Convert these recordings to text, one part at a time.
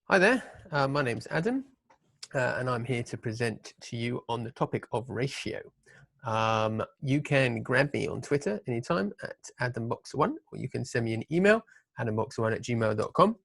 Hi there, my name's Adam, and I'm here to present to you on the topic of ratio. You can grab me on Twitter anytime at AdamBoxer1, or you can send me an email, adamboxer1@gmail.com.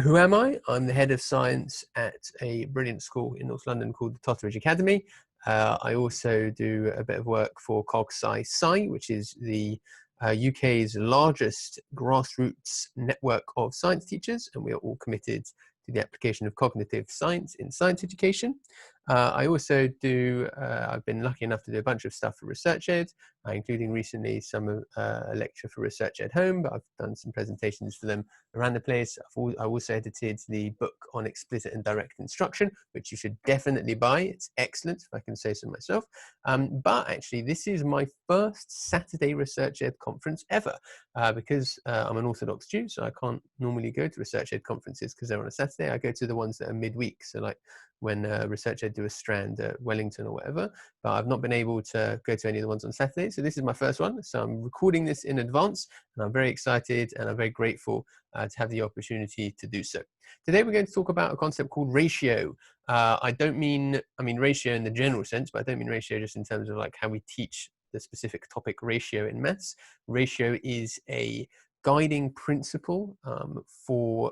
Who am I? I'm the head of science at a brilliant school in North London called the Totteridge Academy. I also do a bit of work for CogSci, which is the UK's largest grassroots network of science teachers, and we are all committed to the application of cognitive science in science education. I also do, I've been lucky enough to do a bunch of stuff for ResearchEd, including recently a lecture for ResearchEd Home, but I've done some presentations for them around the place. I also edited the book on explicit and direct instruction, which you should definitely buy. It's excellent, if I can say so myself. But actually, this is my first Saturday ResearchEd conference ever, because I'm an Orthodox Jew, so I can't normally go to ResearchEd conferences because they're on a Saturday. I go to the ones that are midweek, so like when ResearchEd do a strand at Wellington or whatever, but I've not been able to go to any of the ones on Saturday. So this is my first one. So I'm recording this in advance, and I'm very excited and I'm very grateful to have the opportunity to do so. Today we're going to talk about a concept called ratio. I mean ratio in the general sense, but I don't mean ratio just in terms of like how we teach the specific topic ratio in maths. Ratio is a guiding principle for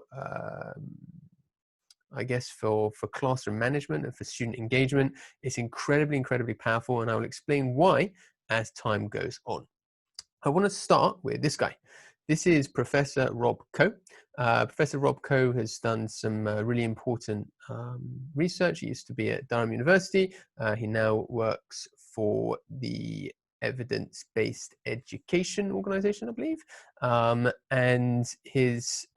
I guess for classroom management and for student engagement. It's incredibly powerful, and I will explain why as time goes on. I want to start with this guy. This is Professor Rob Coe. Professor Rob Coe has done some really important research. He used to be at Durham University. He now works for the Evidence-Based Education Organization, I believe. And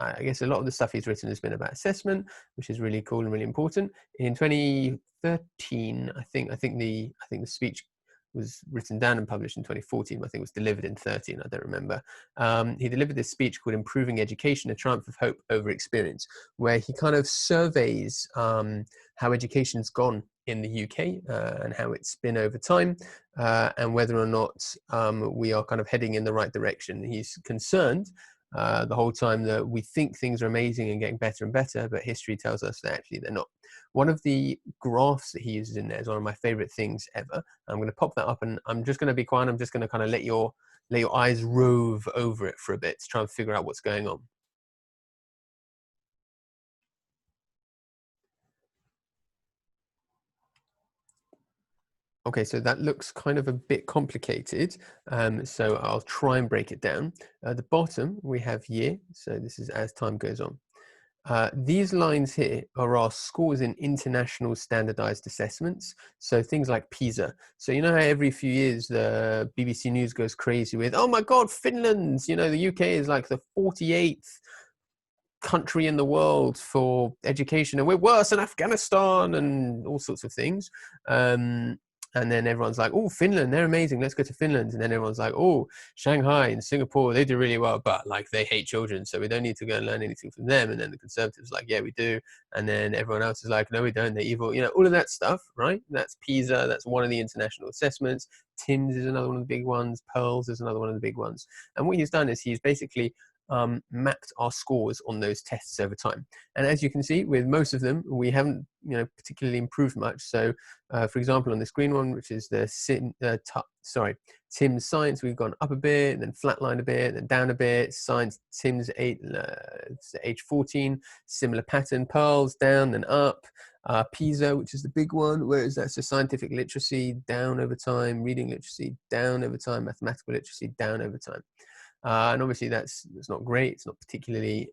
I guess a lot of the stuff he's written has been about assessment, which is really cool and really important. In 2013, I think the speech was written down and published in 2014. I think it was delivered in 13. I don't remember. He delivered this speech called "Improving Education: A Triumph of Hope Over Experience," where he kind of surveys how education's gone in the UK and how it's been over time, and whether or not we are kind of heading in the right direction. He's concerned the whole time that we think things are amazing and getting better and better, but history tells us that actually they're not. One of the graphs that he uses in there is one of my favorite things ever. I'm going to pop that up, and I'm just going to be quiet. I'm just going to kind of let your eyes rove over it for a bit to try and figure out what's going on. Okay, so that looks kind of a bit complicated, so I'll try and break it down. At the bottom, we have year, so this is as time goes on. These lines here are our scores in international standardized assessments, so things like PISA. So you know how every few years the BBC News goes crazy with, oh my God, Finland, you know, the UK is like the 48th country in the world for education, and we're worse than Afghanistan and all sorts of things. And then everyone's like, oh, Finland, they're amazing, let's go to Finland. And then everyone's like, oh, Shanghai and Singapore, they do really well, but like they hate children, so we don't need to go and learn anything from them. And then the Conservatives are like, yeah, we do. And then everyone else is like, no, we don't, they're evil. You know, all of that stuff, right? That's PISA, that's one of the international assessments. TIMSS is another one of the big ones. PEARLS is another one of the big ones. And what he's done is he's basically mapped our scores on those tests over time. And as you can see, with most of them, we haven't, particularly improved much. So, for example, on this green one, which is the TIMSS Science, we've gone up a bit, then flatlined a bit, then down a bit. Science TIMSS 8, age 14, similar pattern. PEARLS down, then up. PISA, which is the big one, whereas that's a scientific literacy down over time, reading literacy down over time, mathematical literacy down over time. And obviously that's not great. It's not particularly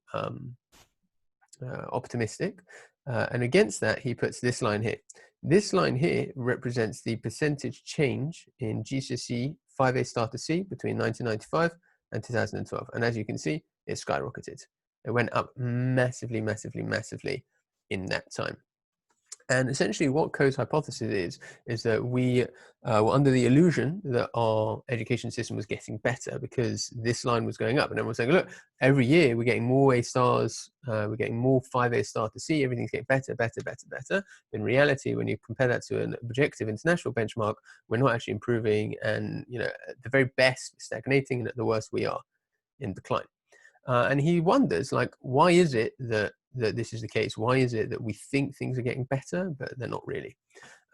optimistic. And against that, he puts this line here. This line here represents the percentage change in GCSE 5A Starter C between 1995 and 2012. And as you can see, it skyrocketed. It went up massively in that time. And essentially what Coe's hypothesis is that we were under the illusion that our education system was getting better because this line was going up. And everyone's saying, look, every year we're getting more A stars, we're getting more 5A star to C, everything's getting better. In reality, when you compare that to an objective international benchmark, we're not actually improving. And, at the very best, we're stagnating, and at the worst, we are in decline. And he wonders, like, why is it that that this is the case? Why is it that we think things are getting better, but they're not really?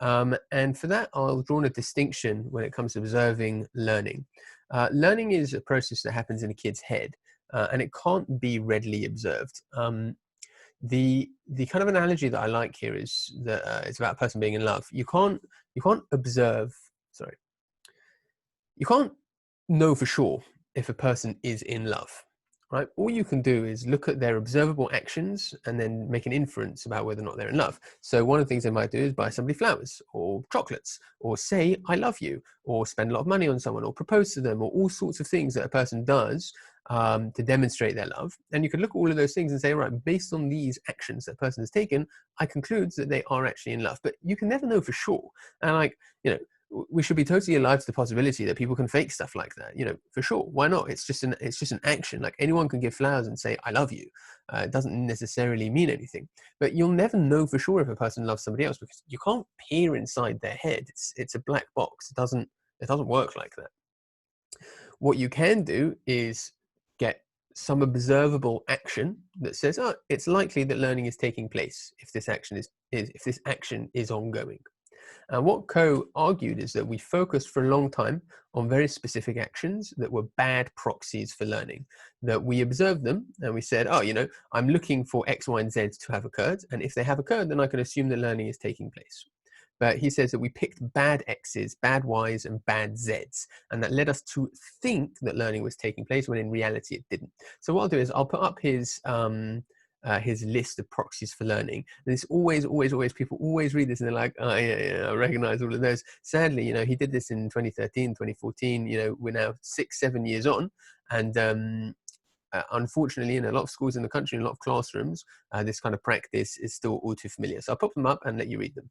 And for that, I'll draw a distinction when it comes to observing learning. Learning is a process that happens in a kid's head, and it can't be readily observed. The kind of analogy that I like here is that it's about a person being in love. You can't observe. Sorry, you can't know for sure if a person is in love, right? All you can do is look at their observable actions and then make an inference about whether or not they're in love. So one of the things they might do is buy somebody flowers or chocolates, or say I love you, or spend a lot of money on someone, or propose to them, or all sorts of things that a person does to demonstrate their love. And you could look at all of those things and say, right, based on these actions that a person has taken, I conclude that they are actually in love. But you can never know for sure. And like, we should be totally alive to the possibility that people can fake stuff like that, for sure. Why not? It's just an action. Like, anyone can give flowers and say I love you. It doesn't necessarily mean anything, but you'll never know for sure if a person loves somebody else, because you can't peer inside their head. It's a black box. It doesn't work like that. What you can do is get some observable action that says, oh, it's likely that learning is taking place if this action is ongoing. And what Coe argued is that we focused for a long time on very specific actions that were bad proxies for learning, that we observed them and we said, oh, I'm looking for X, Y, and Z to have occurred. And if they have occurred, then I can assume that learning is taking place. But he says that we picked bad X's, bad Y's, and bad Z's, and that led us to think that learning was taking place when in reality it didn't. So what I'll do is I'll put up his list of proxies for learning. And it's always people always read this and they're like, oh yeah, I recognize all of those. Sadly, he did this in 2013, 2014. We're now 6-7 years on, and unfortunately, in a lot of schools in the country, in a lot of classrooms, this kind of practice is still all too familiar. So I'll pop them up and let you read them.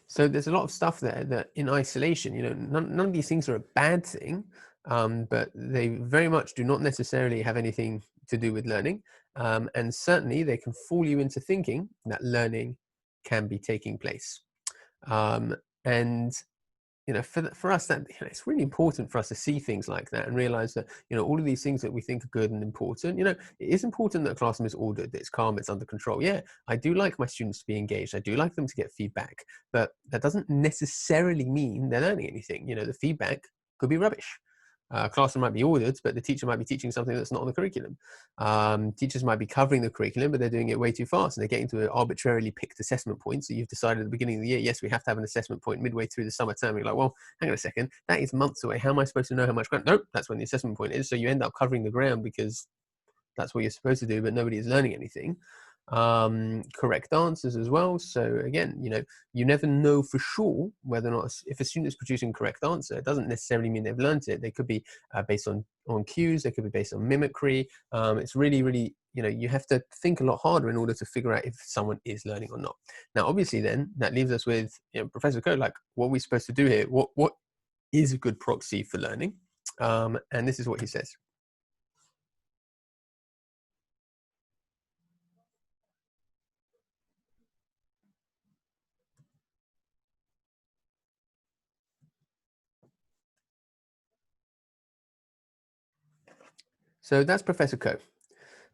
So there's a lot of stuff there that in isolation, none of these things are a bad thing, but they very much do not necessarily have anything to do with learning. And certainly they can fool you into thinking that learning can be taking place. And for us, that it's really important for us to see things like that and realize that all of these things that we think are good and important. It is important that a classroom is ordered, that it's calm, it's under control. Yeah, I do like my students to be engaged. I do like them to get feedback, but that doesn't necessarily mean they're learning anything. The feedback could be rubbish. Classroom might be ordered, but the teacher might be teaching something that's not on the curriculum. Teachers might be covering the curriculum, but they're doing it way too fast, and they're getting to an arbitrarily picked assessment point. So you've decided at the beginning of the year, yes, we have to have an assessment point midway through the summer term. You're like, well, hang on a second, that is months away. How am I supposed to know how much ground? Nope, that's when the assessment point is. So you end up covering the ground because that's what you're supposed to do, but nobody is learning anything. Correct answers as well. So again, you never know for sure whether or not, if a student is producing correct answer, it doesn't necessarily mean they've learned it. They could be based on cues. They could be based on mimicry. It's really, you have to think a lot harder in order to figure out if someone is learning or not. Now, obviously, then that leaves us with Professor Coe, like, what are we supposed to do here? What is a good proxy for learning? And this is what he says. So that's Professor Coe.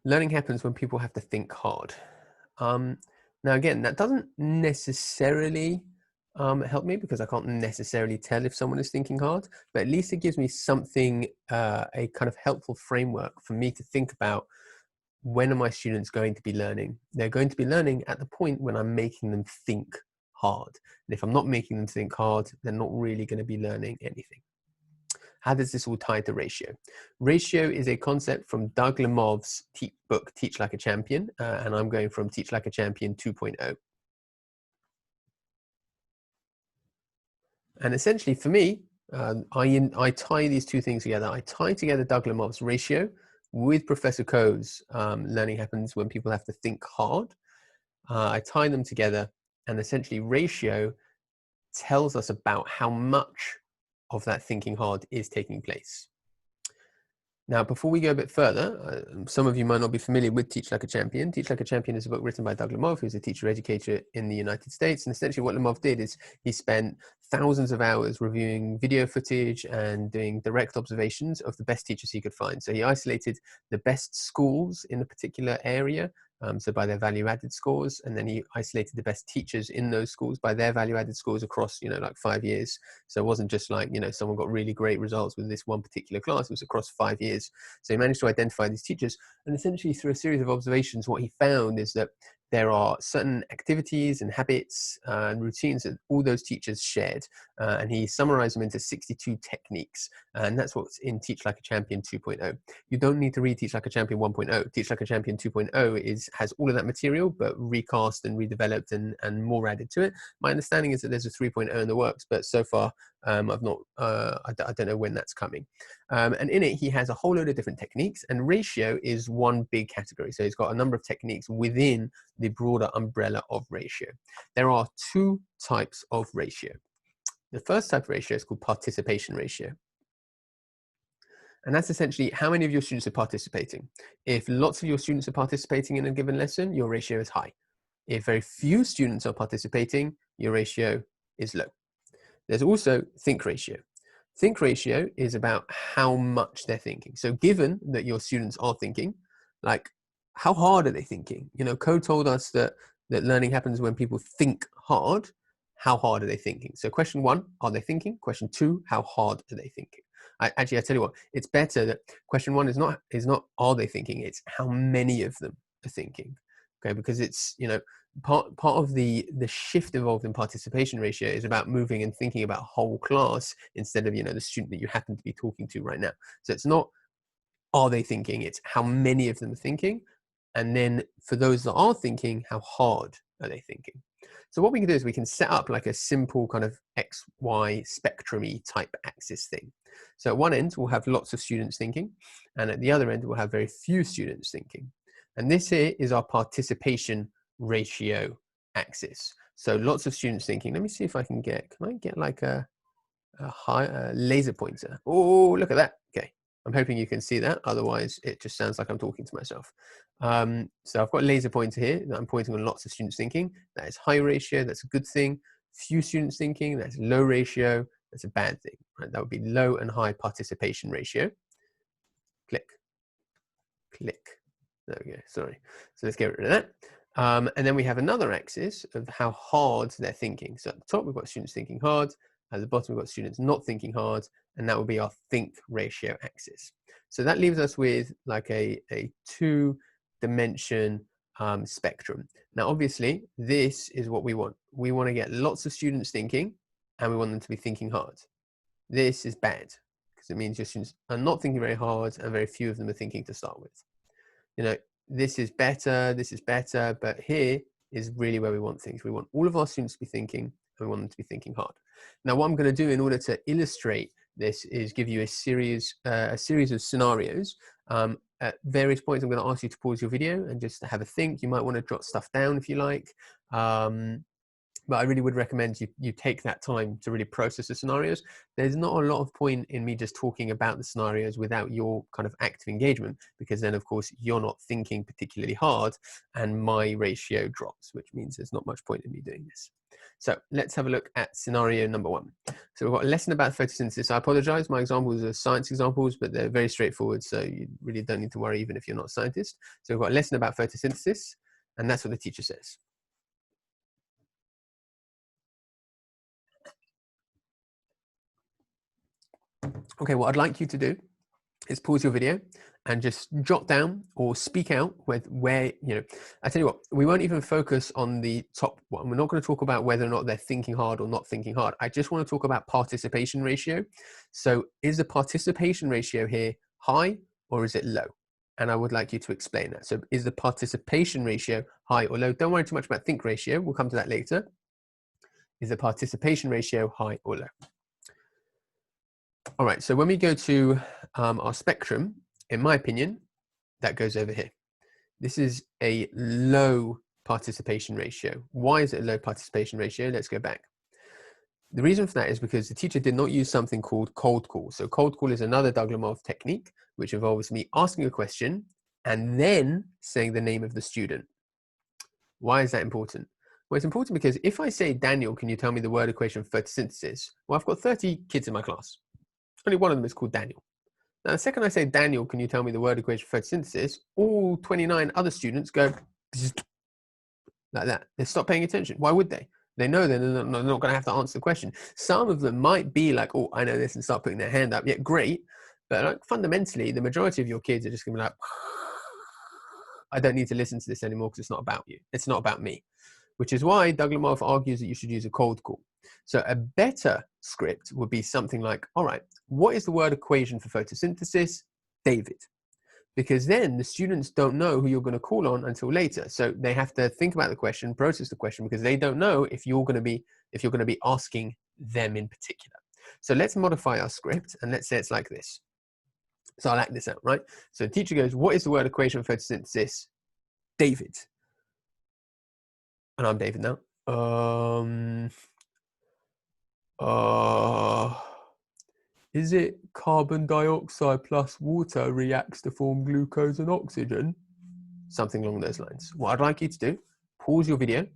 Learning happens when people have to think hard. Now, again, that doesn't necessarily help me, because I can't necessarily tell if someone is thinking hard, but at least it gives me something, a kind of helpful framework for me to think about. When are my students going to be learning? They're going to be learning at the point when I'm making them think hard. And if I'm not making them think hard, they're not really going to be learning anything. How does this all tie to ratio? Ratio is a concept from Doug Lemov's book, Teach Like a Champion, and I'm going from Teach Like a Champion 2.0. And essentially for me, I tie these two things together. I tie together Doug Lemov's ratio with Professor Coe's learning happens when people have to think hard. I tie them together, and essentially ratio tells us about how much of that thinking hard is taking place. Now, before we go a bit further, some of you might not be familiar with Teach Like a Champion. Teach Like a Champion is a book written by Doug Lemov, who's a teacher educator in the United States. And essentially what Lemov did is he spent thousands of hours reviewing video footage and doing direct observations of the best teachers he could find. So he isolated the best schools in a particular area, so by their value-added scores, and then he isolated the best teachers in those schools by their value-added scores across, like 5 years. So it wasn't just like, someone got really great results with this one particular class, it was across 5 years. So he managed to identify these teachers, and essentially through a series of observations, what he found is that there are certain activities and habits and routines that all those teachers shared, and he summarized them into 62 techniques, and that's what's in Teach Like a Champion 2.0. You don't need to read Teach Like a Champion 1.0. Teach Like a Champion 2.0 has all of that material, but recast and redeveloped and more added to it. My understanding is that there's a 3.0 in the works, but so far I've not, I don't know when that's coming. And in it, he has a whole load of different techniques, and ratio is one big category. So he's got a number of techniques within the broader umbrella of ratio. There are two types of ratio. The first type of ratio is called participation ratio. And that's essentially how many of your students are participating. If lots of your students are participating in a given lesson, your ratio is high. If very few students are participating, your ratio is low. There's also think ratio. Think ratio is about how much they're thinking. So given that your students are thinking, like how hard are they thinking? Coe told us that learning happens when people think hard. How hard are they thinking? So question one, are they thinking? Question two, how hard are they thinking? I tell you what, it's better that question one is not are they thinking, it's how many of them are thinking. Okay, because it's, part of the shift involved in participation ratio is about moving and thinking about whole class instead of, the student that you happen to be talking to right now. So it's not are they thinking, it's how many of them are thinking. And then for those that are thinking, how hard are they thinking? So what we can do is we can set up like a simple kind of X, Y spectrum-y type axis thing. So at one end, we'll have lots of students thinking, and at the other end, we'll have very few students thinking. And this here is our participation ratio axis. So lots of students thinking. Let me see if I can get like a laser pointer? Oh, look at that. Okay. I'm hoping you can see that. Otherwise, it just sounds like I'm talking to myself. So I've got a laser pointer here that I'm pointing on lots of students thinking. That is high ratio. That's a good thing. Few students thinking. That's low ratio. That's a bad thing. Right? That would be low and high participation ratio. Click. Click. There we go. Sorry. So let's get rid of that. And then we have another axis of how hard they're thinking. So at the top, we've got students thinking hard. At the bottom, we've got students not thinking hard, and that would be our think ratio axis. So that leaves us with like a two-dimension spectrum. Now, obviously, this is what we want. We want to get lots of students thinking, and we want them to be thinking hard. This is bad, because it means your students are not thinking very hard, and very few of them are thinking to start with. This is better, but here is really where we want things. We want all of our students to be thinking, and we want them to be thinking hard. Now, what I'm going to do in order to illustrate this is give you a series of scenarios. At various points, I'm going to ask you to pause your video and just have a think. You might want to jot stuff down if you like. But I really would recommend you take that time to really process the scenarios. There's not a lot of point in me just talking about the scenarios without your kind of active engagement, because then of course you're not thinking particularly hard and my ratio drops, which means there's not much point in me doing this. So let's have a look at scenario number one. So we've got a lesson about photosynthesis. I apologize, my examples are science examples, but they're very straightforward, so you really don't need to worry even if you're not a scientist. So we've got a lesson about photosynthesis, and that's what the teacher says. Okay, what I'd like you to do is pause your video and just jot down or speak out where I tell you what, we won't even focus on the top one. We're not going to talk about whether or not they're thinking hard or not thinking hard. I just want to talk about participation ratio. So is the participation ratio here high or is it low? And I would like you to explain that. So is the participation ratio high or low? Don't worry too much about think ratio. We'll come to that later. Is the participation ratio high or low? All right, so when we go to our spectrum, in my opinion, that goes over here. This is a low participation ratio. Why is it a low participation ratio? Let's go back. The reason for that is because the teacher did not use something called cold call. So cold call is another Lemov technique, which involves me asking a question and then saying the name of the student. Why is that important? Well, it's important because if I say, Daniel, can you tell me the word equation for photosynthesis? Well, I've got 30 kids in my class. Only one of them is called Daniel. Now, the second I say, Daniel, can you tell me the word equation for photosynthesis? All 29 other students go like that. They stop paying attention. Why would they? They know they're not going to have to answer the question. Some of them might be like, oh, I know this, and start putting their hand up. Yeah, great. But like, fundamentally, the majority of your kids are just going to be like, I don't need to listen to this anymore because it's not about you. It's not about me. Which is why Lemov argues that you should use a cold call. So a better script would be something like, all right, what is the word equation for photosynthesis? David. Because then the students don't know who you're going to call on until later. So they have to think about the question, process the question, because they don't know if you're going to be asking them in particular. So let's modify our script and let's say it's like this. So I'll act this out, right? So the teacher goes, what is the word equation for photosynthesis? David. And I'm David now. Is it carbon dioxide plus water reacts to form glucose and oxygen? Something along those lines. What I'd like you to do, pause your video,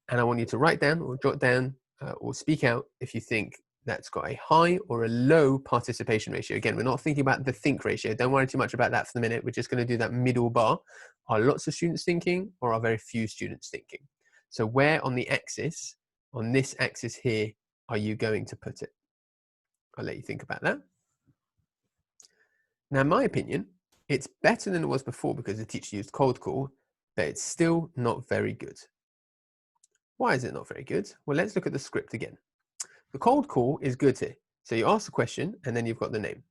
and I want you to write down or jot down or speak out if you think that's got a high or a low participation ratio. Again, we're not thinking about the think ratio. Don't worry too much about that for the minute. We're just going to do that middle bar. Are lots of students thinking or are very few students thinking? So where on the axis, on this axis here, are you going to put it? I'll let you think about that. Now, in my opinion, it's better than it was before because the teacher used cold call, but it's still not very good. Why is it not very good? Well, let's look at the script again. The cold call is good here. So you ask the question and then you've got the name.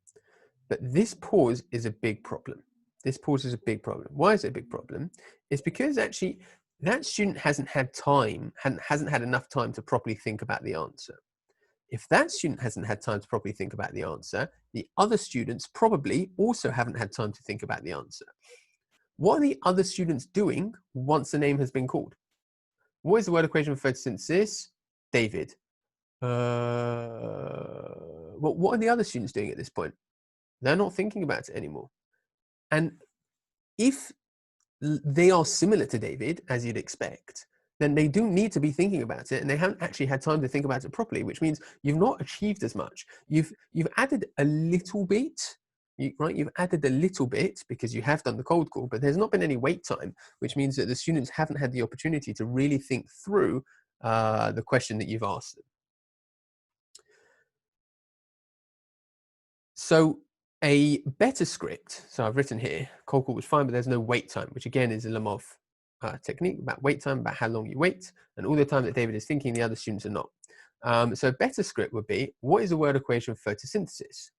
But this pause is a big problem. This pause is a big problem. Why is it a big problem? It's because actually that student hasn't had enough time to properly think about the answer. If that student hasn't had time to properly think about the answer, the other students probably also haven't had time to think about the answer. What are the other students doing once the name has been called? What is the word equation for photosynthesis? David. Well, what are the other students doing at this point? They're not thinking about it anymore. And if they are similar to David, as you'd expect, then they do need to be thinking about it, and they haven't actually had time to think about it properly, which means you've not achieved as much. You've added a little bit, right? You've added a little bit because you have done the cold call, but there's not been any wait time, which means that the students haven't had the opportunity to really think through the question that you've asked them. So a better script, so I've written here, cold call was fine, but there's no wait time, which again is a Lemov technique about wait time, about how long you wait, and all the time that David is thinking, the other students are not. So a better script would be, what is the word equation for photosynthesis?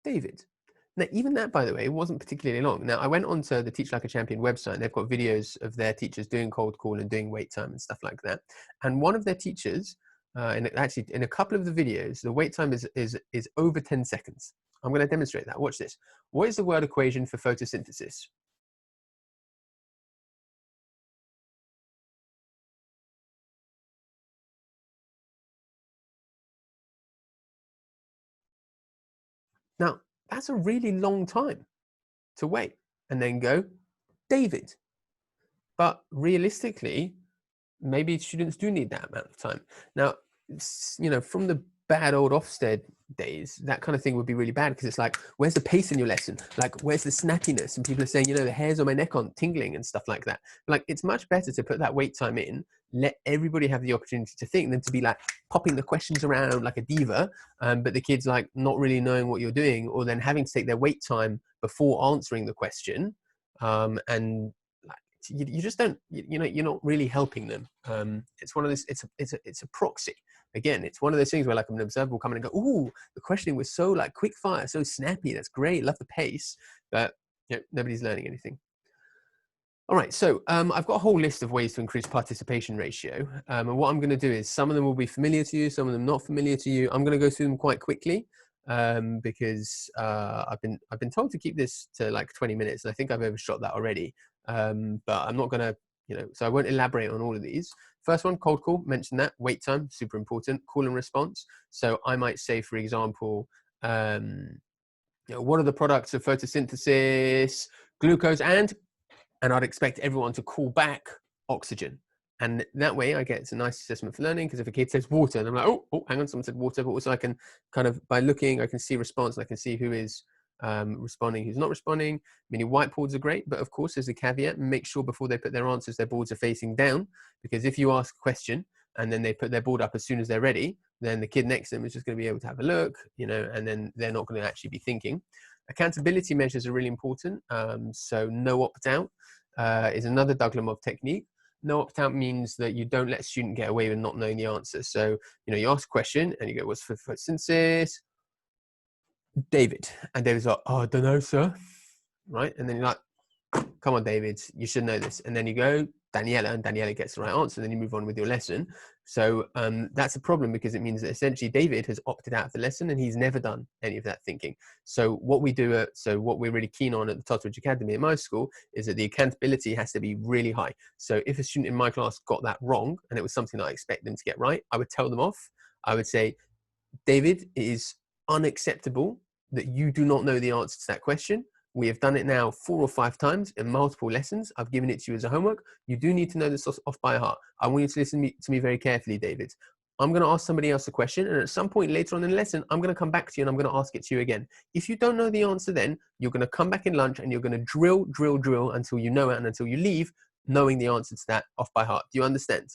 David. Now, even that, by the way, wasn't particularly long. Now, I went onto the Teach Like a Champion website, and they've got videos of their teachers doing cold call and doing wait time and stuff like that. And one of their teachers, and actually in a couple of the videos, the wait time is over 10 seconds. I'm going to demonstrate that. Watch this. What is the word equation for photosynthesis? Now, that's a really long time to wait and then go, David. But realistically, maybe students do need that amount of time. Now, from the bad old Ofsted days, that kind of thing would be really bad because it's like, where's the pace in your lesson? Like, where's the snappiness? And people are saying, the hairs on my neck aren't tingling and stuff like that. Like, it's much better to put that wait time in, let everybody have the opportunity to think than to be like popping the questions around like a diva, but the kids like not really knowing what you're doing, or then having to take their wait time before answering the question. And you just don't, you're not really helping them. It's one of those, it's a proxy. Again, it's one of those things where like an observer will come in and go, ooh, the questioning was so like quick fire, so snappy, that's great, love the pace, but nobody's learning anything. All right, so I've got a whole list of ways to increase participation ratio. And what I'm going to do is, some of them will be familiar to you, some of them not familiar to you. I'm going to go through them quite quickly because I've been told to keep this to like 20 minutes. And I think I've overshot that already. But I'm not going to So I won't elaborate on all of these. First one, cold call, mention that. Wait time, super important. Call and response. So I might say, for example, what are the products of photosynthesis, glucose, and I'd expect everyone to call back oxygen. And that way I get a nice assessment for learning, because if a kid says water, and I'm like, oh, hang on, someone said water, but also I can kind of, by looking, I can see response, and I can see who is responding, who's not responding. Mini whiteboards are great, but of course, there's a caveat. Make sure before they put their answers, their boards are facing down, because if you ask a question and then they put their board up as soon as they're ready, then the kid next to them is just going to be able to have a look, and then they're not going to actually be thinking. Accountability measures are really important. So no opt-out is another Doug Lemov technique. No opt-out means that you don't let a student get away with not knowing the answer. So, you ask a question and you go, what's photosynthesis? David. And David's like, oh, I don't know, sir. Right? And then you're like, come on, David, you should know this. And then you go, Daniela, and Daniela gets the right answer. And then you move on with your lesson. So that's a problem, because it means that essentially David has opted out of the lesson and he's never done any of that thinking. So what we do, what we're really keen on at the Totteridge Academy at my school is that the accountability has to be really high. So if a student in my class got that wrong, and it was something that I expect them to get right, I would tell them off. I would say, David, it is unacceptable that you do not know the answer to that question. We have done it now 4 or 5 times in multiple lessons. I've given it to you as a homework. You do need to know this off by heart. I want you to listen to me very carefully, David. I'm going to ask somebody else a question, and at some point later on in the lesson, I'm going to come back to you and I'm going to ask it to you again. If you don't know the answer, then you're going to come back in lunch and you're going to drill until you know it, and until you leave knowing the answer to that off by heart. Do you understand?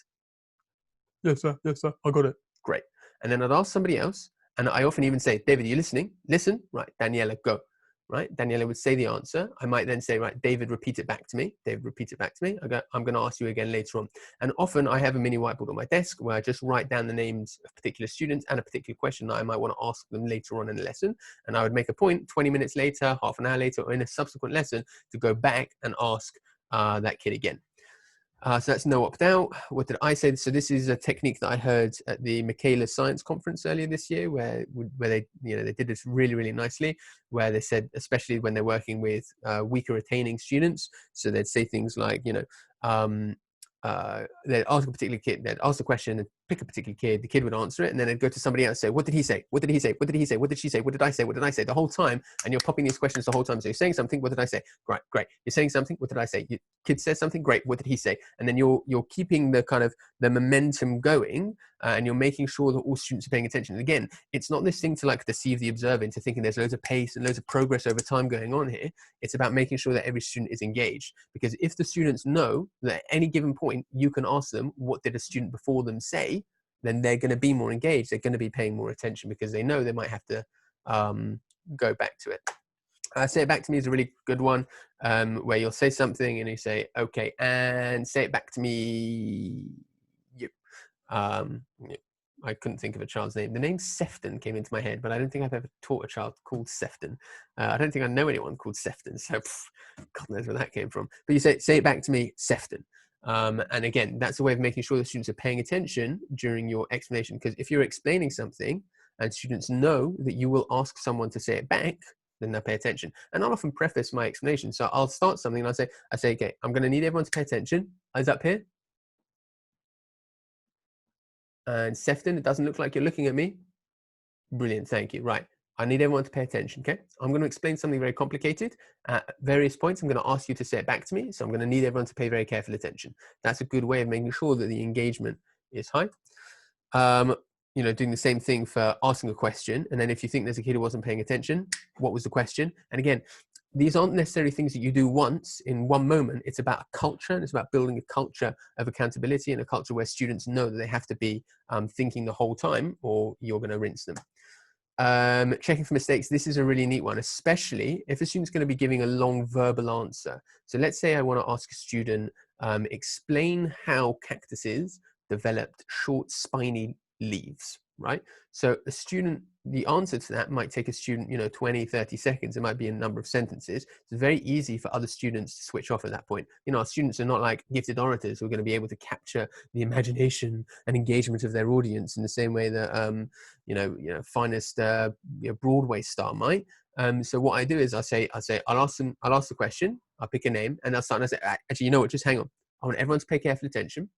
Yes, sir. Yes, sir. I got it. Great. And then I'd ask somebody else, and I often even say, David, are you listening? Listen. Right. Daniela, go. Right. Daniela would say the answer. I might then say, right, David, repeat it back to me. David, repeat it back to me. I'm going to ask you again later on. And often I have a mini whiteboard on my desk where I just write down the names of particular students and a particular question that I might want to ask them later on in the lesson. And I would make a point 20 minutes later, half an hour later, or in a subsequent lesson to go back and ask that kid again. So that's no opt-out. What did I say? So this is a technique that I heard at the Michaela Science Conference earlier this year, where they they did this really nicely, where they said, especially when they're working with weaker attaining students, so they'd say things like, they'd ask a particular kid, they'd ask the question and pick a particular kid, the kid would answer it, and then they'd go to somebody else and say, what did he say? What did he say? What did he say? What did she say? What did I say? What did I say? The whole time, and you're popping these questions the whole time. So you're saying something, what did I say? Great. You're saying something, what did I say? Your kid says something, great, what did he say? And then you're keeping the kind of the momentum going, and you're making sure that all students are paying attention. And again, it's not this thing to like deceive the observer into thinking there's loads of pace and loads of progress over time going on here. It's about making sure that every student is engaged, because if the students know that at any given point you can ask them, what did a student before them say, then they're going to be more engaged. They're going to be paying more attention, because they know they might have to go back to it. Say it back to me is a really good one, where you'll say something and you say, okay, and say it back to me. You. I couldn't think of a child's name. The name Sefton came into my head, but I don't think I've ever taught a child called Sefton. I don't think I know anyone called Sefton, so God knows where that came from. But you say it back to me, Sefton. And again, that's a way of making sure the students are paying attention during your explanation, because if you're explaining something and students know that you will ask someone to say it back, then they'll pay attention. And I'll often preface my explanation. So I'll start something and I say, okay, I'm going to need everyone to pay attention. Eyes up here. And Sefton, it doesn't look like you're looking at me. Brilliant, thank you. Right, I need everyone to pay attention, okay? I'm going to explain something very complicated. At various points, I'm going to ask you to say it back to me. So I'm going to need everyone to pay very careful attention. That's a good way of making sure that the engagement is high. Doing the same thing for asking a question. And then if you think there's a kid who wasn't paying attention, what was the question? And again, these aren't necessarily things that you do once in one moment. It's about a culture, and it's about building a culture of accountability, and a culture where students know that they have to be thinking the whole time, or you're going to rinse them. Checking for mistakes. This is a really neat one, especially if a student's going to be giving a long verbal answer. So let's say I want to ask a student, explain how cactuses developed short spiny leaves, right? So a student, the answer to that might take a student, 20, 30 seconds. It might be a number of sentences. It's very easy for other students to switch off at that point. Our students are not like gifted orators who are going to be able to capture the imagination and engagement of their audience in the same way that, finest Broadway star might. So what I do is I'll ask the question, I'll pick a name, and I'll start and I say, actually, just hang on. I want everyone to pay careful attention.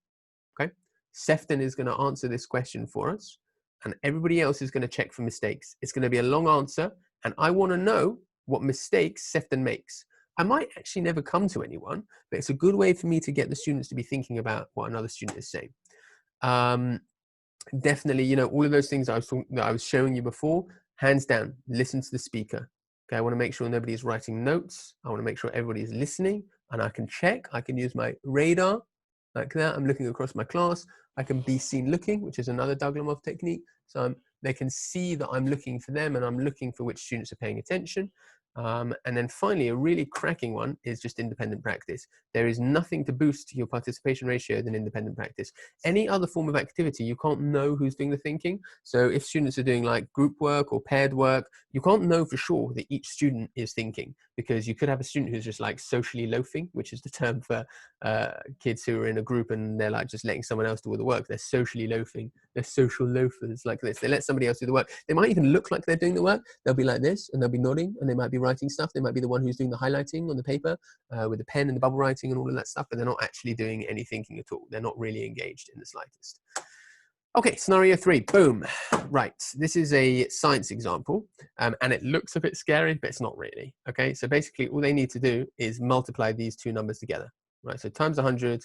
Okay. Sefton is going to answer this question for us, and everybody else is going to check for mistakes. It's going to be a long answer, and I want to know what mistakes Sefton makes. I might actually never come to anyone, but it's a good way for me to get the students to be thinking about what another student is saying. Definitely, you know, all of those things that I was showing you before, hands down, listen to the speaker. Okay, I want to make sure nobody is writing notes. I want to make sure everybody is listening, and I can check. I can use my radar like that. I'm looking across my class. I can be seen looking, which is another Lemov technique. So they can see that I'm looking for them, and I'm looking for which students are paying attention. And then finally, a really cracking one is just independent practice. There is nothing to boost your participation ratio than independent practice. Any other form of activity, you can't know who's doing the thinking. So if students are doing like group work or paired work, you can't know for sure that each student is thinking, because you could have a student who's just like socially loafing, which is the term for kids who are in a group and they're like just letting someone else do all the work. They're socially loafing. They're social loafers like this. They let somebody else do the work. They might even look like they're doing the work. They'll be like this, and they'll be nodding, and they might be writing stuff. They might be the one who's doing the highlighting on the paper with the pen and the bubble writing and all of that stuff, but they're not actually doing any thinking at all. They're not really engaged in the slightest. Okay, scenario 3, boom. Right, this is a science example, and it looks a bit scary, but it's not really. Okay, so basically all they need to do is multiply these two numbers together. Right, so times 100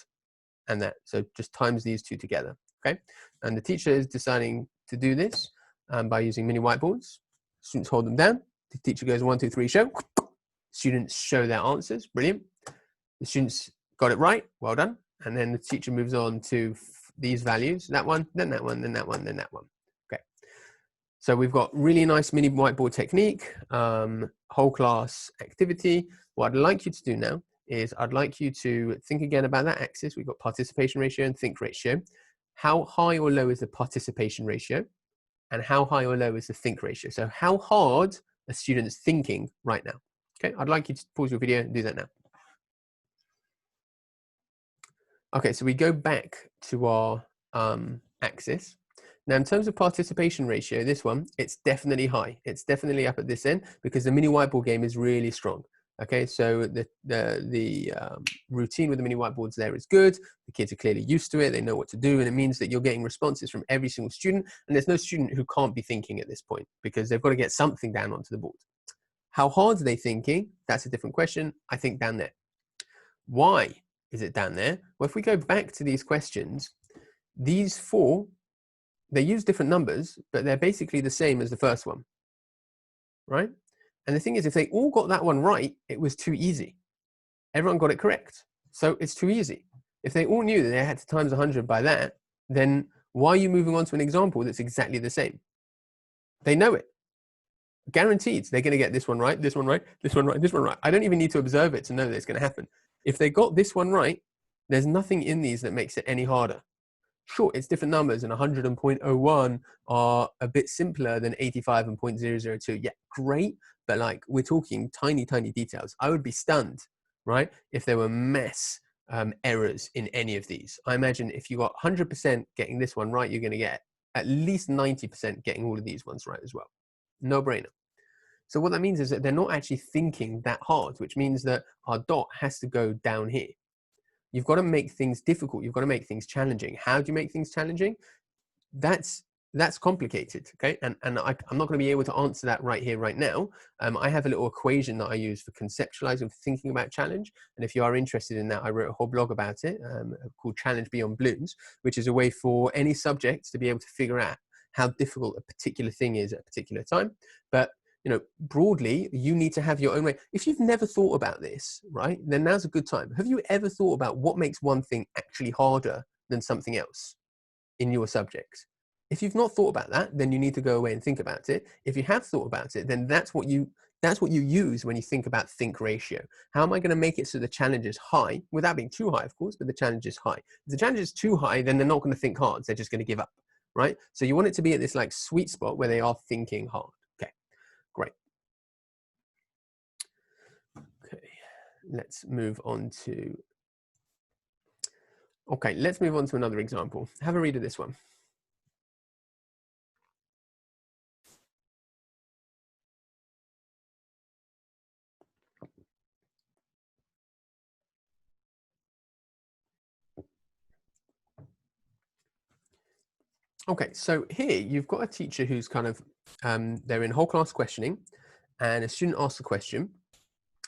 and that. So just times these two together. Okay, and the teacher is deciding to do this by using mini whiteboards. Students hold them down. The teacher goes 1, 2, 3, show. Students show their answers. Brilliant. The students got it right. Well done. And then the teacher moves on to these values. That one, then that one, then that one, then that one. Okay. So we've got really nice mini whiteboard technique, whole class activity. What I'd like you to do now is I'd like you to think again about that axis. We've got participation ratio and think ratio. How high or low is the participation ratio? And how high or low is the think ratio? So how hard are students thinking right now? Okay, I'd like you to pause your video and do that now. Okay, so we go back to our axis. Now, in terms of participation ratio, this one, it's definitely high. It's definitely up at this end because the mini whiteboard game is really strong. Okay, so the routine with the mini whiteboards there is good. The kids are clearly used to it. They know what to do, and it means that you're getting responses from every single student, and there's no student who can't be thinking at this point because they've got to get something down onto the board. How hard are they thinking? That's a different question. I think down there. Why is it down there? Well, if we go back to these questions, these four, they use different numbers, but they're basically the same as the first one, right? And the thing is, if they all got that one right, it was too easy. Everyone got it correct. So it's too easy. If they all knew that they had to times 100 by that, then why are you moving on to an example that's exactly the same? They know it. Guaranteed, they're going to get this one right, this one right, this one right, this one right. I don't even need to observe it to know that it's going to happen. If they got this one right, there's nothing in these that makes it any harder. Sure, it's different numbers, and 100 and 0.01 are a bit simpler than 85 and 0.002. Yeah, great, but like we're talking tiny, tiny details. I would be stunned, right, if there were mass errors in any of these. I imagine if you got 100% getting this one right, you're going to get at least 90% getting all of these ones right as well. No brainer. So what that means is that they're not actually thinking that hard, which means that our dot has to go down here. You've got to make things difficult. You've got to make things challenging. How do you make things challenging? That's complicated, okay? And I'm not going to be able to answer that right here, right now. I have a little equation that I use for conceptualizing, for thinking about challenge. And if you are interested in that, I wrote a whole blog about it called Challenge Beyond Balloons, which is a way for any subject to be able to figure out how difficult a particular thing is at a particular time. But you know, broadly, you need to have your own way. If you've never thought about this, right, then now's a good time. Have you ever thought about what makes one thing actually harder than something else in your subjects? If you've not thought about that, then you need to go away and think about it. If you have thought about it, then that's what you use when you think about think ratio. How am I going to make it so the challenge is high, without being too high, of course, but the challenge is high. If the challenge is too high, then they're not going to think hard. They're just going to give up, right? So you want it to be at this like sweet spot where they are thinking hard. Okay, great. Okay, let's move on to another example. Have a read of this one. Okay, so here you've got a teacher who's kind of, they're in whole class questioning, and a student asks a question,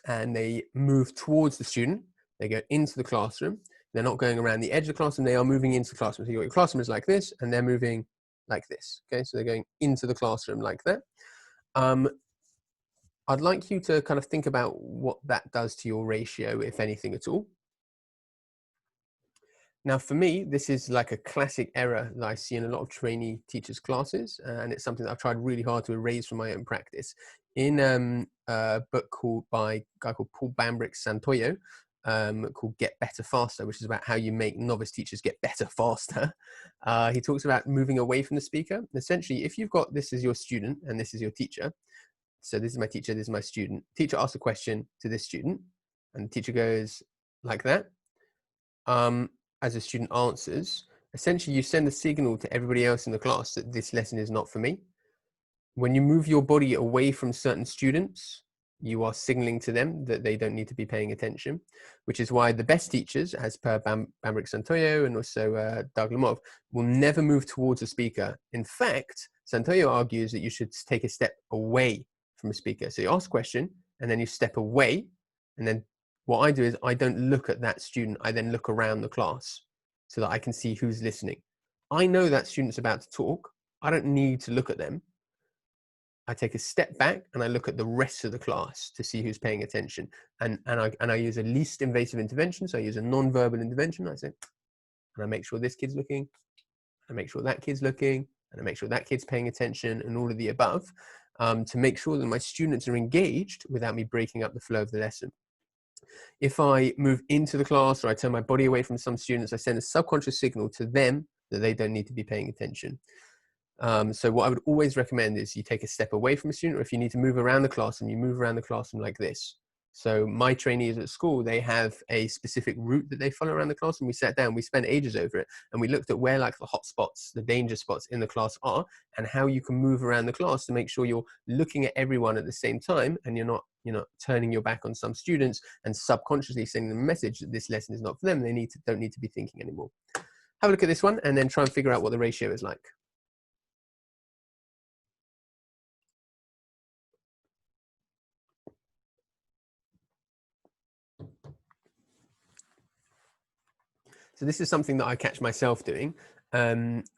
and they move towards the student. They go into the classroom. They're not going around the edge of the classroom. They are moving into the classroom. So your classroom is like this, and they're moving like this. Okay, so they're going into the classroom like that. Um, I'd like you to kind of think about what that does to your ratio, if anything at all. Now, for me, this is like a classic error that I see in a lot of trainee teachers' classes, and it's something that I've tried really hard to erase from my own practice. In a book called by a guy called Paul Bambrick Santoyo, called Get Better Faster, which is about how you make novice teachers get better faster. He talks about moving away from the speaker. Essentially, if you've got this as your student and this is your teacher, so this is my teacher, this is my student. Teacher asks a question to this student, and the teacher goes like that. As a student answers, essentially you send a signal to everybody else in the class that this lesson is not for me. When you move your body away from certain students, you are signaling to them that they don't need to be paying attention, which is why the best teachers, as per Bambrick Santoyo and also Doug Lemov, will never move towards a speaker. In fact, Santoyo argues that you should take a step away from a speaker. So you ask a question, and then you step away, and then what I do is I don't look at that student. I then look around the class so that I can see who's listening. I know that student's about to talk. I don't need to look at them. I take a step back and I look at the rest of the class to see who's paying attention. And I use a least invasive intervention. So I use a non-verbal intervention. I say, and I make sure this kid's looking, I make sure that kid's looking, and I make sure that kid's paying attention, and all of the above, to make sure that my students are engaged without me breaking up the flow of the lesson. If I move into the class or I turn my body away from some students, I send a subconscious signal to them that they don't need to be paying attention. So what I would always recommend is you take a step away from a student, or if you need to move around the classroom, you move around the classroom like this. So my trainees at school, they have a specific route that they follow around the class, and we sat down, we spent ages over it, and we looked at where like the hot spots, the danger spots in the class are, and how you can move around the class to make sure you're looking at everyone at the same time, and you're not turning your back on some students and subconsciously sending them a message that this lesson is not for them. They don't need to be thinking anymore. Have a look at this one, and then try and figure out what the ratio is like. So this is something that I catch myself doing,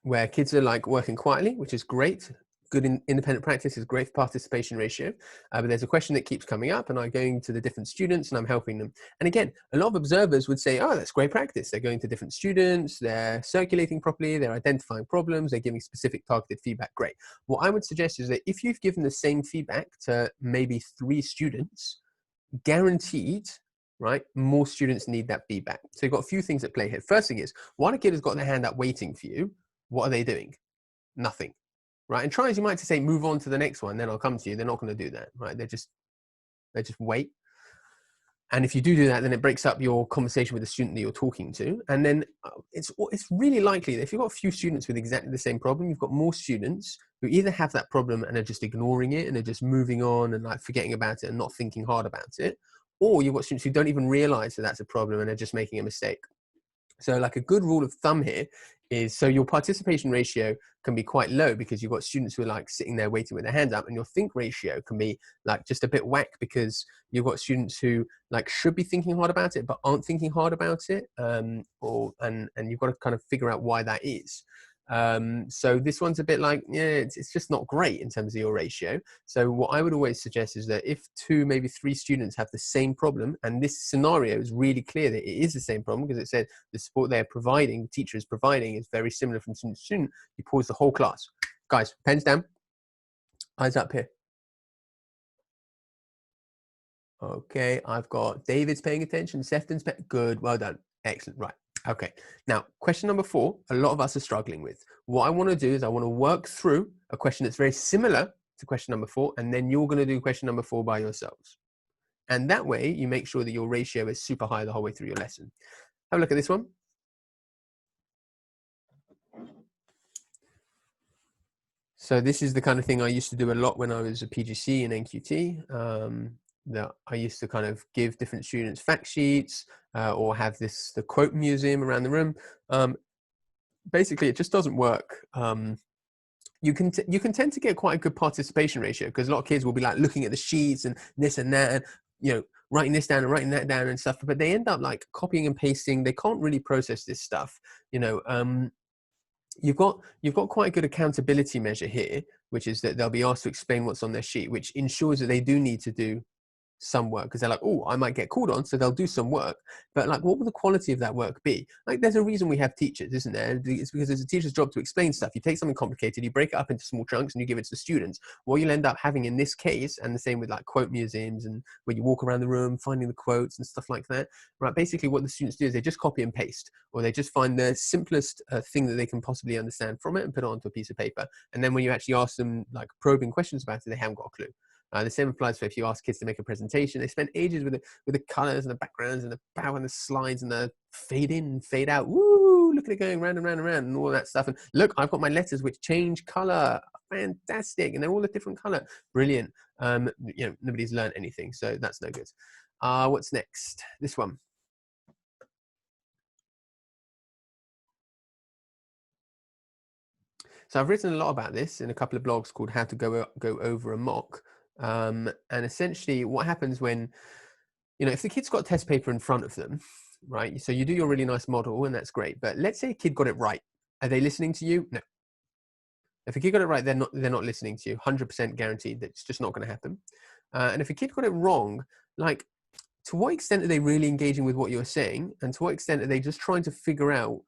where kids are like working quietly, which is great. Good independent practice is great for participation ratio, but there's a question that keeps coming up, and I'm going to the different students and I'm helping them. And again, a lot of observers would say, oh, that's great practice. They're going to different students, they're circulating properly, they're identifying problems, they're giving specific targeted feedback. Great. What I would suggest is that if you've given the same feedback to maybe 3 students, guaranteed, right, more students need that feedback. So you've got a few things at play here. First thing is, while a kid has got their hand up waiting for you, what are they doing? Nothing, right? And try as you might to say, move on to the next one, then I'll come to you. They're not going to do that, right? They just wait. And if you do that, then it breaks up your conversation with the student that you're talking to. And then it's really likely that if you've got a few students with exactly the same problem, you've got more students who either have that problem and are just ignoring it and are just moving on and like forgetting about it and not thinking hard about it, or you've got students who don't even realize that that's a problem and are just making a mistake. So like a good rule of thumb here is, so your participation ratio can be quite low because you've got students who are like sitting there waiting with their hands up, and your think ratio can be like just a bit whack because you've got students who like should be thinking hard about it but aren't thinking hard about it, and you've got to kind of figure out why that is. So this one's a bit like, yeah, it's just not great in terms of your ratio. So what I would always suggest is that if 2, maybe 3 students have the same problem, and this scenario is really clear that it is the same problem because it said the support they're providing, the teacher is providing, is very similar from student to student, you pause the whole class. Guys, pens down, eyes up here. Okay, I've got David's paying attention, Sefton's good, well done, excellent, right. Okay, now question number 4, a lot of us are struggling with. What I want to do is I want to work through a question that's very similar to question number 4, and then you're going to do question number 4 by yourselves. And that way you make sure that your ratio is super high the whole way through your lesson. Have a look at this one. So this is the kind of thing I used to do a lot when I was a PGC and NQT. That I used to kind of give different students fact sheets or have the quote museum around the room. basically it just doesn't work. You can tend to get quite a good participation ratio because a lot of kids will be like looking at the sheets and this and that, and writing this down and writing that down and stuff, but they end up like copying and pasting. They can't really process this stuff. You've got quite a good accountability measure here, which is that they'll be asked to explain what's on their sheet, which ensures that they do need to do some work because they're like, oh, I might get called on, so they'll do some work. But like, what will the quality of that work be? Like, there's a reason we have teachers, isn't there? It's because it's a teacher's job to explain stuff. You take something complicated, you break it up into small chunks, and you give it to the students. What you'll end up having in this case, and the same with like quote museums and where you walk around the room finding the quotes and stuff like that, right? Basically, what the students do is they just copy and paste, or they just find the simplest thing that they can possibly understand from it and put it onto a piece of paper. And then when you actually ask them like probing questions about it, they haven't got a clue. The same applies for if you ask kids to make a presentation. They spend ages with the colors and the backgrounds and the power and the slides and the fade in, fade out. Woo! Look at it going round and round and round and all that stuff. And look, I've got my letters which change color. Fantastic. And they're all a different color. Brilliant. Nobody's learned anything, so that's no good. What's next? This one. So I've written a lot about this in a couple of blogs called How to Go Over a Mock. And essentially what happens when, if the kid's got a test paper in front of them, right? So you do your really nice model and that's great. But let's say a kid got it right. Are they listening to you? No. If a kid got it right, they're not listening to you. 100% guaranteed. That's just not going to happen. And if a kid got it wrong, like, to what extent are they really engaging with what you're saying? And to what extent are they just trying to figure out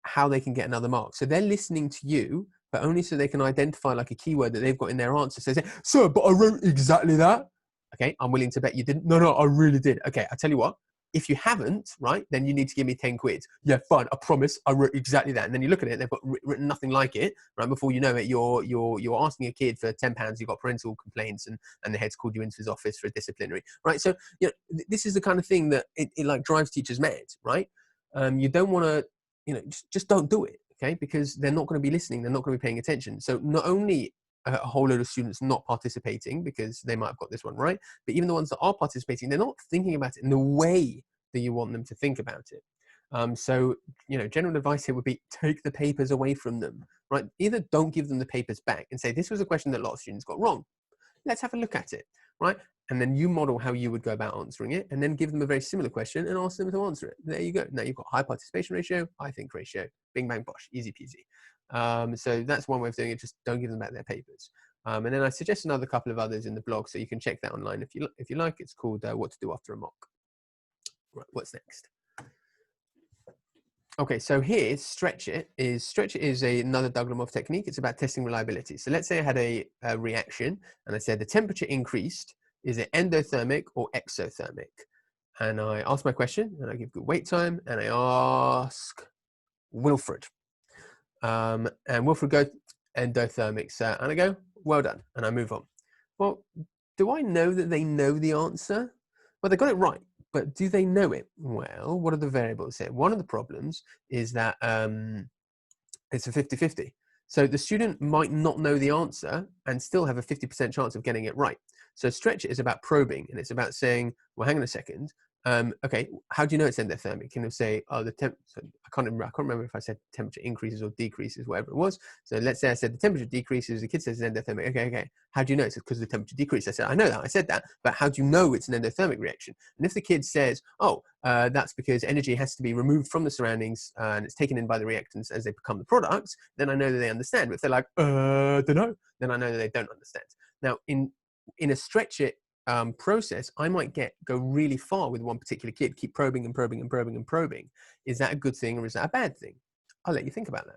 how they can get another mark? So they're listening to you, but only so they can identify like a keyword that they've got in their answer. So they say, sir, but I wrote exactly that. Okay, I'm willing to bet you didn't. No, I really did. Okay, I tell you what, if you haven't, right, then you need to give me 10 quid. Yeah, fine, I promise I wrote exactly that. And then you look at it, they've got written nothing like it, right? Before you know it, you're asking a kid for £10, you've got parental complaints, and the head's called you into his office for a disciplinary, right? So, this is the kind of thing that it like drives teachers mad, right? You don't want to, just don't do it, okay? Because they're not going to be listening, they're not going to be paying attention. So not only a whole load of students not participating because they might have got this one right, but even the ones that are participating, they're not thinking about it in the way that you want them to think about it. So, general advice here would be take the papers away from them, right? Either don't give them the papers back and say, this was a question that a lot of students got wrong. Let's have a look at it, right? And then you model how you would go about answering it, and then give them a very similar question and ask them to answer it. There you go. Now you've got high participation ratio, high think ratio, bing, bang, bosh, easy peasy. So that's one way of doing it. Just don't give them back their papers. And then I suggest another couple of others in the blog, so you can check that online if you like. It's called What to Do After a Mock. Right, what's next? Okay, so here, stretch it is another Doug Lemov technique. It's about testing reliability. So let's say I had a reaction and I said the temperature increased. Is it endothermic or exothermic? And I ask my question and I give good wait time and I ask Wilfred. And Wilfred goes endothermic, sir. And I go, well done. And I move on. Well, do I know that they know the answer? Well, they got it right. But do they know it? Well, what are the variables here? One of the problems is that it's a 50-50. So the student might not know the answer and still have a 50% chance of getting it right. So stretch it is about probing, and it's about saying, well, hang on a second. Okay, how do you know it's endothermic? Can you say, oh, the temp? So I can't remember if I said temperature increases or decreases, whatever it was. So let's say I said the temperature decreases. The kid says it's endothermic. Okay. How do you know it's because the temperature decreased? I said, I know that. I said that. But how do you know it's an endothermic reaction? And if the kid says, oh, that's because energy has to be removed from the surroundings and it's taken in by the reactants as they become the products, then I know that they understand. But if they're like, don't know, then I know that they don't understand. Now, in a stretch it process, I might go really far with one particular kid, keep probing and probing and probing and probing. Is that a good thing or is that a bad thing? I'll let you think about that.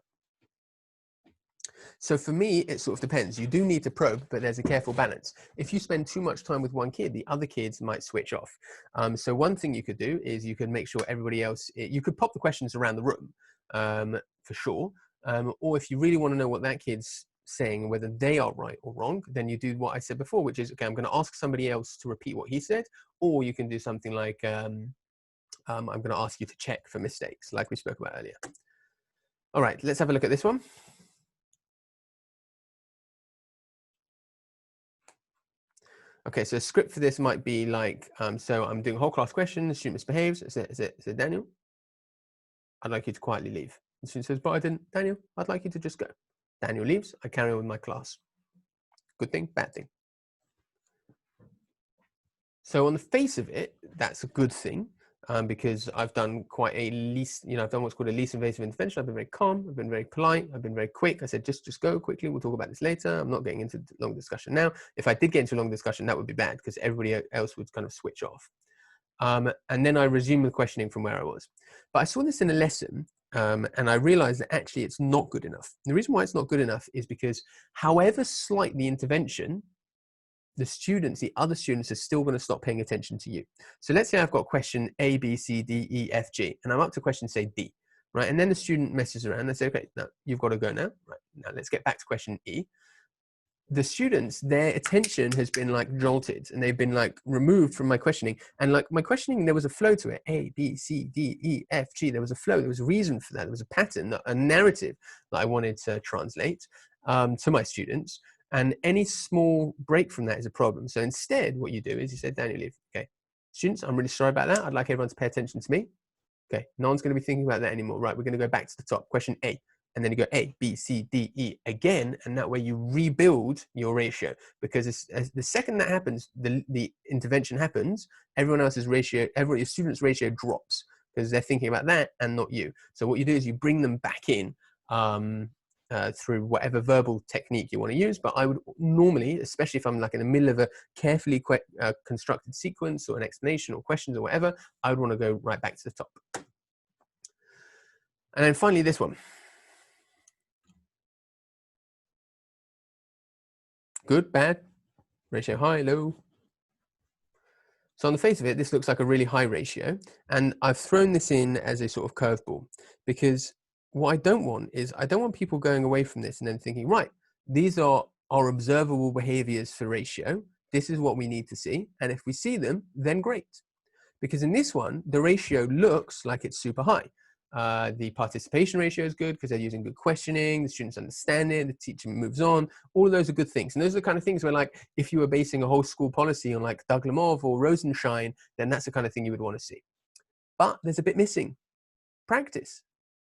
So for me, it sort of depends. You do need to probe, but there's a careful balance. If you spend too much time with one kid, the other kids might switch off. So one thing you could do is you could make sure everybody else, you could pop the questions around the room for sure. Or if you really want to know what that kid's saying, whether they are right or wrong, then you do what I said before, which is, okay, I'm going to ask somebody else to repeat what he said, or you can do something like, I'm going to ask you to check for mistakes, like we spoke about earlier. All right, let's have a look at this one. Okay, so a script for this might be like, so I'm doing a whole class question, the student misbehaves. Is it Daniel? I'd like you to quietly leave. The student says, but I didn't. Daniel, I'd like you to just go. Daniel leaves. I carry on with my class. Good thing, bad thing. So on the face of it, that's a good thing because I've done quite a least, I've done what's called a least invasive intervention. I've been very calm. I've been very polite. I've been very quick. I said, just go quickly. We'll talk about this later. I'm not getting into long discussion now. If I did get into a long discussion, that would be bad because everybody else would kind of switch off. And then I resumed the questioning from where I was. But I saw this in a lesson and I realized that actually it's not good enough. The reason why it's not good enough is because however slight the intervention, the other students are still going to stop paying attention to you. So let's say I've got question A, B, C, D, E, F, G, and I'm up to question, say, D, right? And then the student messes around and they say, okay, no, you've got to go now. Right, now let's get back to question E. The students, their attention has been like jolted and they've been like removed from my questioning. And like my questioning, there was a flow to it. A, B, C, D, E, F, G. There was a flow. There was a reason for that. There was a pattern, a narrative that I wanted to translate to my students. And any small break from that is a problem. So instead, what you do is you say, Daniel, leave. Okay, students, I'm really sorry about that. I'd like everyone to pay attention to me. Okay, no one's going to be thinking about that anymore. Right, we're going to go back to the top. Question A. And then you go A, B, C, D, E again. And that way you rebuild your ratio. Because the second that happens, the intervention happens, everyone else's ratio, your student's ratio drops because they're thinking about that and not you. So what you do is you bring them back in through whatever verbal technique you want to use. But I would normally, especially if I'm like in the middle of a carefully constructed sequence or an explanation or questions or whatever, I would want to go right back to the top. And then finally, this one. Good, bad, ratio high, low. So on the face of it, this looks like a really high ratio. And I've thrown this in as a sort of curveball because what I don't want is I don't want people going away from this and then thinking, right, these are our observable behaviors for ratio. This is what we need to see. And if we see them, then great. Because in this one, the ratio looks like it's super high. The participation ratio is good because they're using good questioning, the students understand it, the teacher moves on. All of those are good things. And those are the kind of things where, like, if you were basing a whole school policy on like Doug Lemov or Rosenshine, then that's the kind of thing you would want to see. But there's a bit missing. Practice.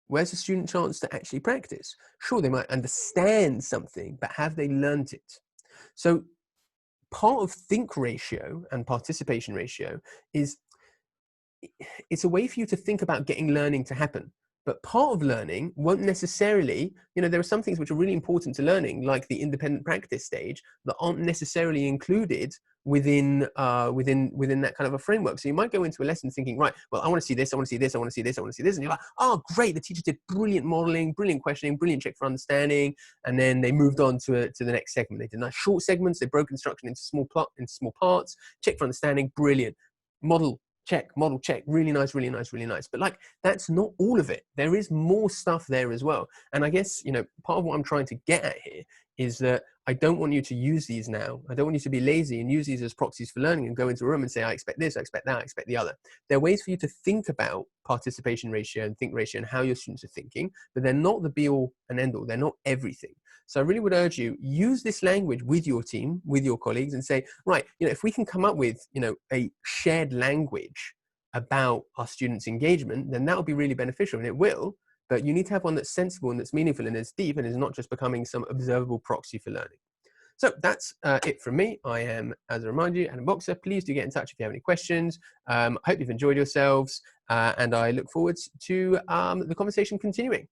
Where's the student chance to actually practice? Sure, they might understand something, but have they learned it? So part of think ratio and participation ratio is it's a way for you to think about getting learning to happen. But part of learning won't necessarily, there are some things which are really important to learning, like the independent practice stage, that aren't necessarily included within that kind of a framework. So you might go into a lesson thinking, right, well, I want to see this, I want to see this, I want to see this, I want to see this. And you're like, oh, great, the teacher did brilliant modeling, brilliant questioning, brilliant check for understanding. And then they moved on to the next segment. They did nice short segments. They broke instruction into small parts, check for understanding, brilliant. Model check, model check, really nice, really nice, really nice. But like, that's not all of it. There is more stuff there as well. And I guess, part of what I'm trying to get at here is that I don't want you to use these now. I don't want you to be lazy and use these as proxies for learning and go into a room and say, I expect this, I expect that, I expect the other. There are ways for you to think about participation ratio and think ratio and how your students are thinking, but they're not the be all and end all. They're not everything. So I really would urge you, use this language with your team, with your colleagues, and say, right, if we can come up with, a shared language about our students' engagement, then that will be really beneficial, and it will. But you need to have one that's sensible and that's meaningful and that's deep and is not just becoming some observable proxy for learning. So that's it from me. I am, as a reminder, Adam Boxer. Please do get in touch if you have any questions. I hope you've enjoyed yourselves, and I look forward to the conversation continuing.